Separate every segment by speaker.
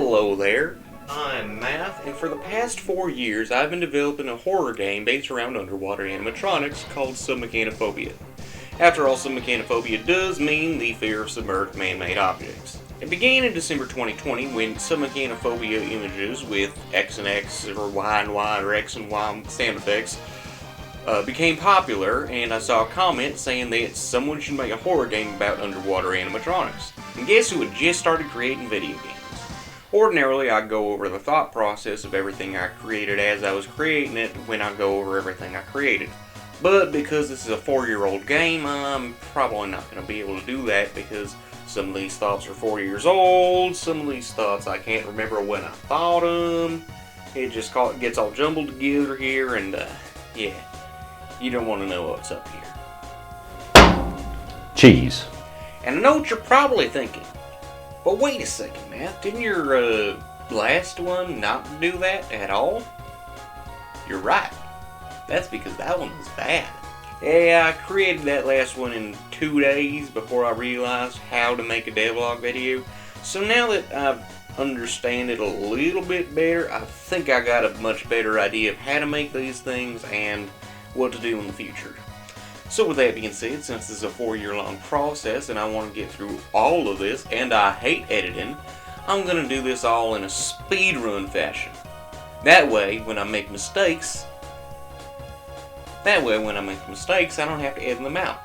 Speaker 1: Hello there, I'm Math, and for the past 4 years I've been developing a horror game based around underwater animatronics called Submechanophobia. After all, submechanophobia does mean the fear of submerged man-made objects. It began in December 2020 when submechanophobia images with X and X or Y and Y or X and Y sound effects became popular, and I saw a comment saying that someone should make a horror game about underwater animatronics. And guess who had just started creating video games? Ordinarily, I go over the thought process of everything I created as I was creating it when I go over everything I created. But because this is a 4-year-old game, I'm probably not going to be able to do that because some of these thoughts are 4 years old, some of these thoughts I can't remember when I thought them. It just gets all jumbled together here, and yeah, you don't want to know what's up here.
Speaker 2: Cheese.
Speaker 1: And I know what you're probably thinking. But wait a second, Matt. Didn't your last one not do that at all? You're right. That's because that one was bad. Yeah, I created that last one in 2 days before I realized how to make a devlog video. So now that I understand it a little bit better, I think I got a much better idea of how to make these things and what to do in the future. So with that being said, since this is a 4-year-long process and I want to get through all of this, and I hate editing, I'm going to do this all in a speedrun fashion. That way, when I make mistakes, I don't have to edit them out.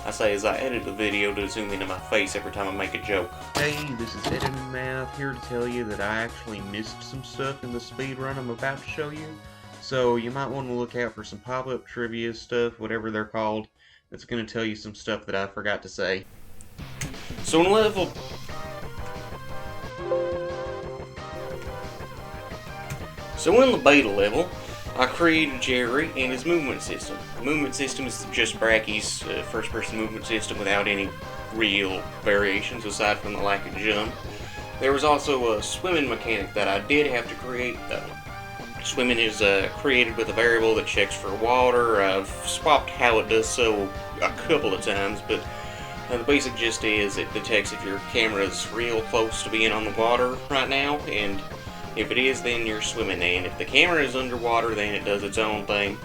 Speaker 1: I say as I edit the video to zoom into my face every time I make a joke. Hey, this is Editing Math here to tell you that I actually missed some stuff in the speedrun I'm about to show you. So you might want to look out for some pop-up trivia stuff, whatever they're called, that's going to tell you some stuff that I forgot to say. So in the beta level, I created Jerry and his movement system. The movement system is just Bracky's first-person movement system without any real variations aside from the lack of jump. There was also a swimming mechanic that I did have to create though. Swimming is created with a variable that checks for water. I've swapped how it does so a couple of times, but the basic gist is it detects if your camera is real close to being on the water right now, and if it is, then you're swimming, and if the camera is underwater, then it does its own thing.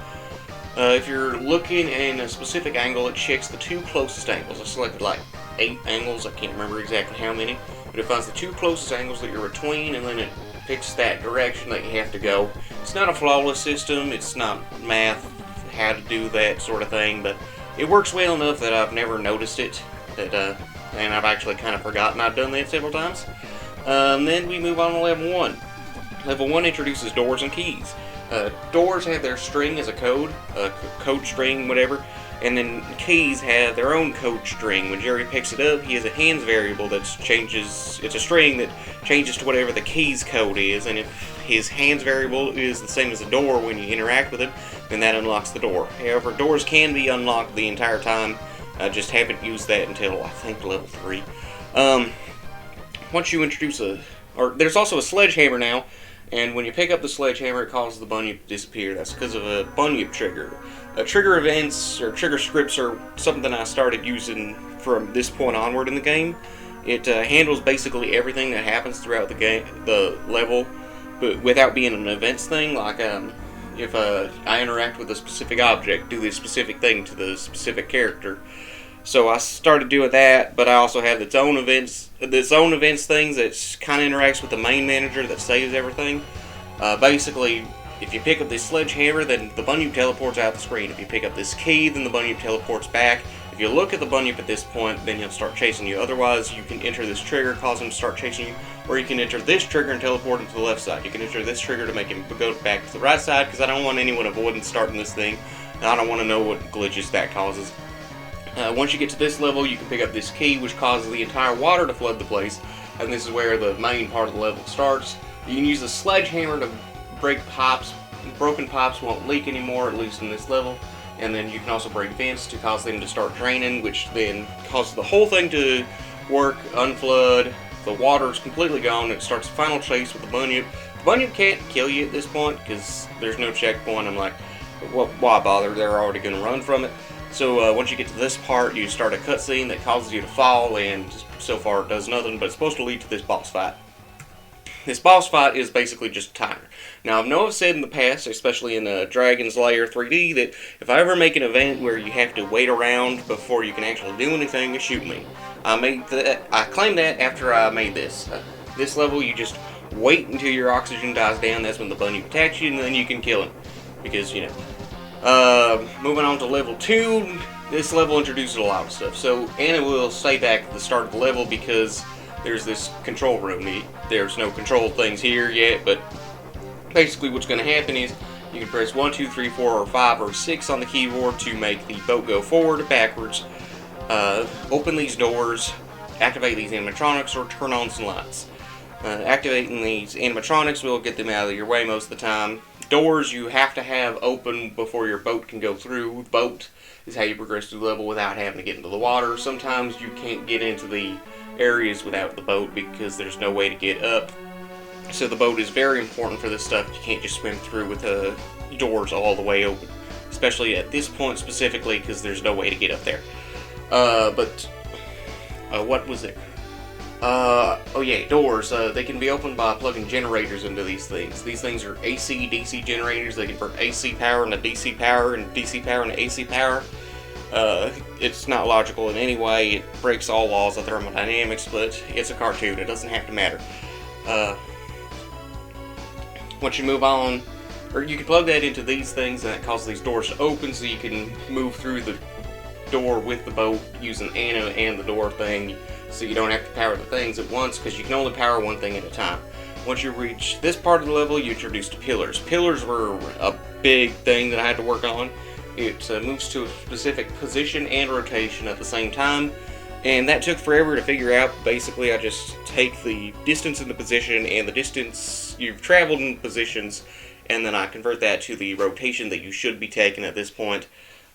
Speaker 1: If you're looking in a specific angle, it checks the 2 closest angles. I selected like 8 angles, I can't remember exactly how many, but it finds the 2 closest angles that you're between, and then it picks that direction that you have to go. It's not a flawless system, it's not math, how to do that sort of thing, but it works well enough that I've never noticed it, and I've actually kind of forgotten I've done that several times. Then we move on to level 1. Level 1 introduces doors and keys. Doors have their string as a code string, whatever, and then keys have their own code string. When Jerry picks it up, he has a hands variable that changes, it's a string that changes to whatever the keys code is, and if his hands variable is the same as the door when you interact with it, then that unlocks the door. However, doors can be unlocked the entire time. I just haven't used that until, I think, level 3. Once you introduce there's also a sledgehammer now, and when you pick up the sledgehammer, it causes the bunyip to disappear. That's because of a bunyip trigger. Trigger events or trigger scripts are something I started using from this point onward in the game. It handles basically everything that happens throughout the level, but without being an events thing. Like if I interact with a specific object, do this specific thing to the specific character. So I started doing that, but I also have its own events things that kind of interacts with the main manager that saves everything. Basically, if you pick up this sledgehammer, then the bunyip teleports out the screen. If you pick up this key, then the bunyip teleports back. If you look at the bunyip at this point, then he'll start chasing you. Otherwise, you can enter this trigger, cause him to start chasing you, or you can enter this trigger and teleport him to the left side. You can enter this trigger to make him go back to the right side, because I don't want anyone avoiding starting this thing. And I don't want to know what glitches that causes. Once you get to this level, you can pick up this key, which causes the entire water to flood the place, and this is where the main part of the level starts. You can use a sledgehammer to break pipes. Broken pipes won't leak anymore, at least in this level, and then you can also break vents to cause them to start draining, which then causes the whole thing to work, unflood. The water is completely gone, and it starts a final chase with the bunyip. The bunyip can't kill you at this point, because there's no checkpoint. I'm like, well, why bother? They're already going to run from it. So once you get to this part, you start a cutscene that causes you to fall, and so far it does nothing, but it's supposed to lead to this boss fight. This boss fight is basically just a timer. Now, I know I've said in the past, especially in Dragon's Lair 3D, that if I ever make an event where you have to wait around before you can actually do anything, shoot me. I claimed that after I made this. This level, you just wait until your oxygen dies down. That's when the bunny attacks you, and then you can kill him. Because, you know. Moving on to level 2, this level introduces a lot of stuff. So, Anna will stay back at the start of the level because there's this control room. There's no control things here yet, but basically what's going to happen is you can press 1, 2, 3, 4, or 5, or 6 on the keyboard to make the boat go forward or backwards, open these doors, activate these animatronics, or turn on some lights. Activating these animatronics will get them out of your way most of the time. Doors you have to have open before your boat can go through. Boat is how you progress through the level without having to get into the water. Sometimes you can't get into the areas without the boat because there's no way to get up. So the boat is very important for this stuff. You can't just swim through with the doors all the way open. Especially at this point specifically because there's no way to get up there. What was it? Oh yeah, doors. They can be opened by plugging generators into these things. These things are AC, DC generators. They convert AC power into DC power and DC power into AC power. It's not logical in any way. It breaks all laws of thermodynamics, but it's a cartoon. It doesn't have to matter. Once you move on, or you can plug that into these things, and that causes these doors to open so you can move through the door with the boat using Anna and the door thing, so you don't have to power the things at once, because you can only power one thing at a time. Once you reach this part of the level, you introduce pillars. Pillars were a big thing that I had to work on. It moves to a specific position and rotation at the same time, and that took forever to figure out. Basically, I just take the distance in the position and the distance you've traveled in positions, and then I convert that to the rotation that you should be taking at this point.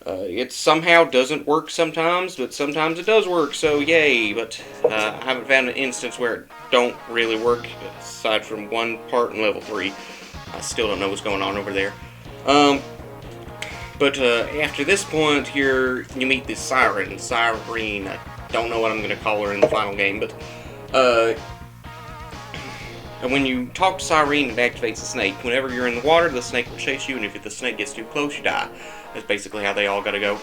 Speaker 1: It somehow doesn't work sometimes, but sometimes it does work, so yay. But I haven't found an instance where it don't really work, aside from one part in level 3. I still don't know what's going on over there. But after this point, you meet this Siren. I don't know what I'm going to call her in the final game, but and when you talk to Siren, it activates the snake. Whenever you're in the water, the snake will chase you, and if the snake gets too close, you die. That's basically how they all gotta go.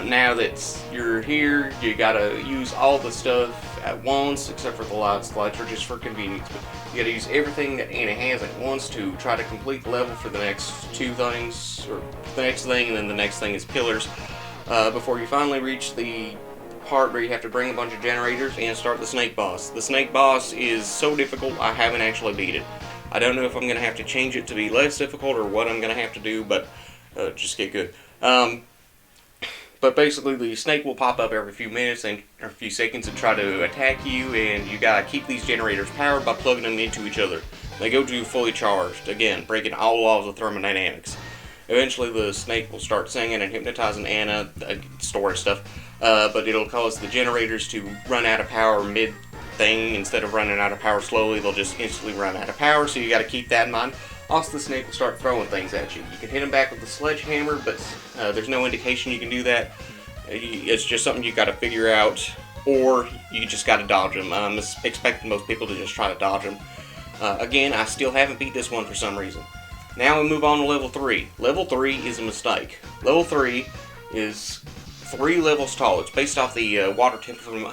Speaker 1: Now that you're here, you gotta use all the stuff at once, except for the lights. The lights are just for convenience, but you gotta use everything that Anna has at once to try to complete the level for the next 2 things, or the next thing, and then the next thing is pillars, before you finally reach the part where you have to bring a bunch of generators and start the snake boss. The snake boss is so difficult, I haven't actually beat it. I don't know if I'm going to have to change it to be less difficult or what I'm going to have to do, but just get good. But basically, the snake will pop up every few minutes or a few seconds and try to attack you, and you gotta keep these generators powered by plugging them into each other. They go to fully charged, again, breaking all laws of thermodynamics. Eventually, the snake will start singing and hypnotizing Anna, story stuff, but it'll cause the generators to run out of power mid-thing. Instead of running out of power slowly, they'll just instantly run out of power, so you gotta keep that in mind. Also, the snake will start throwing things at you. You can hit him back with the sledgehammer, but there's no indication you can do that. It's just something you gotta figure out, or you just gotta dodge him. I'm expecting most people to just try to dodge him. Again, I still haven't beat this one for some reason. Now we move on to level 3. Level 3 is a mistake. Level 3 is 3 levels tall. It's based off the water temple from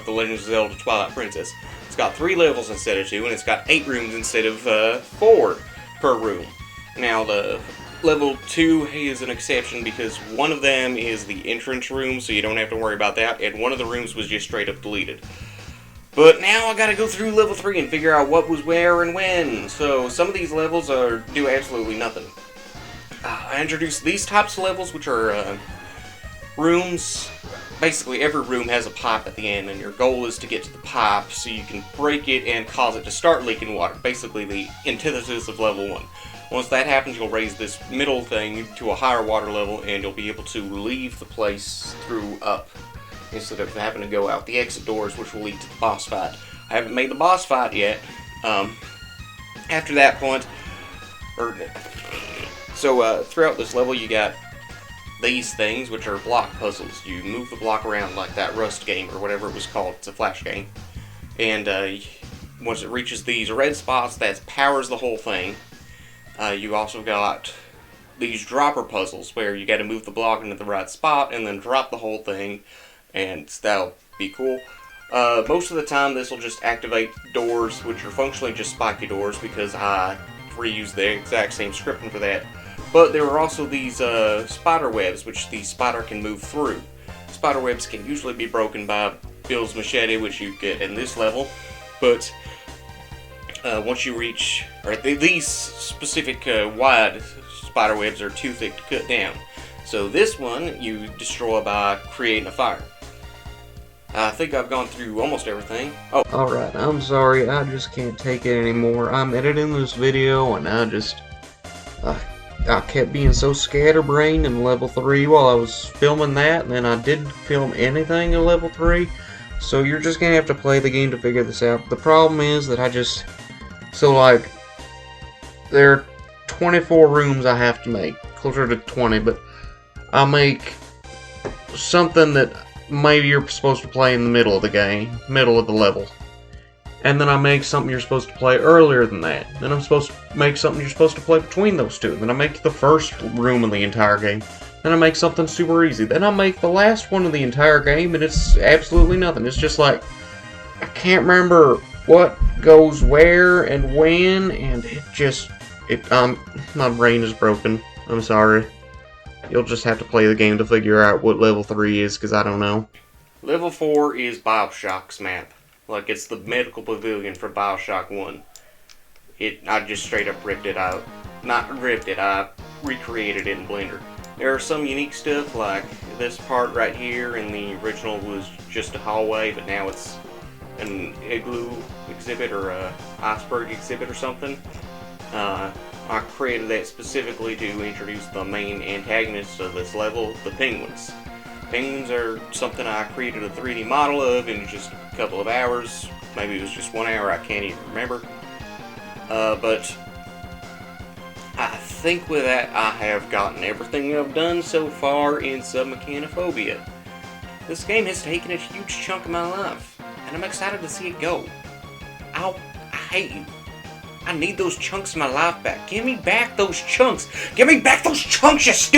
Speaker 1: The Legend of Zelda Twilight Princess. It's got 3 levels instead of 2, and it's got 8 rooms instead of 4 per room. Now, the level 2 is an exception because one of them is the entrance room, so you don't have to worry about that, and one of the rooms was just straight up deleted. But now I gotta go through level 3 and figure out what was where and when. So some of these levels do absolutely nothing. I introduced these types of levels, which are rooms. Basically, every room has a pipe at the end, and your goal is to get to the pipe so you can break it and cause it to start leaking water. Basically, the antithesis of level 1. Once that happens, you'll raise this middle thing to a higher water level, and you'll be able to leave the place through up, instead of having to go out the exit doors, which will lead to the boss fight. I haven't made the boss fight yet. After that point, throughout this level, you got these things, which are block puzzles. You move the block around like that Rust game or whatever it was called. It's a Flash game. And once it reaches these red spots, that powers the whole thing. You also got these dropper puzzles where you got to move the block into the right spot and then drop the whole thing, and that'll be cool. Most of the time this will just activate doors, which are functionally just spiky doors because I reused the exact same scripting for that. But there are also these spider webs, which the spider can move through. Spider webs can usually be broken by Bill's machete, which you get in this level, but once you reach, or these specific wide spider webs are too thick to cut down. So this one you destroy by creating a fire. I think I've gone through almost everything. Oh,
Speaker 2: alright, I'm sorry, I just can't take it anymore. I'm editing this video and I kept being so scatterbrained in level 3 while I was filming that, and then I didn't film anything in level 3. So you're just gonna have to play the game to figure this out. The problem is that there are 24 rooms I have to make, closer to 20, but I'll make something that maybe you're supposed to play in the middle of the game, middle of the level. And then I make something you're supposed to play earlier than that. Then I'm supposed to make something you're supposed to play between those two. Then I make the first room of the entire game. Then I make something super easy. Then I make the last one of the entire game, and it's absolutely nothing. It's just like, I can't remember what goes where and when, and my brain is broken. I'm sorry. You'll just have to play the game to figure out what level 3 is, because I don't know.
Speaker 1: level 4 is Bioshock's map. Like, it's the medical pavilion for Bioshock 1. I just straight up ripped it out. Not ripped it, I recreated it in Blender. There are some unique stuff, like this part right here in the original was just a hallway, but now it's an igloo exhibit or a iceberg exhibit or something. I created that specifically to introduce the main antagonist of this level, the penguins. Penguins are something I created a 3D model of in just a couple of hours. Maybe it was just 1 hour, I can't even remember. But I think with that I have gotten everything I've done so far in Submechanophobia. This game has taken a huge chunk of my life, and I'm excited to see it go. I hate you. I need those chunks of my life back. Give me back those chunks. Give me back those chunks, you stupid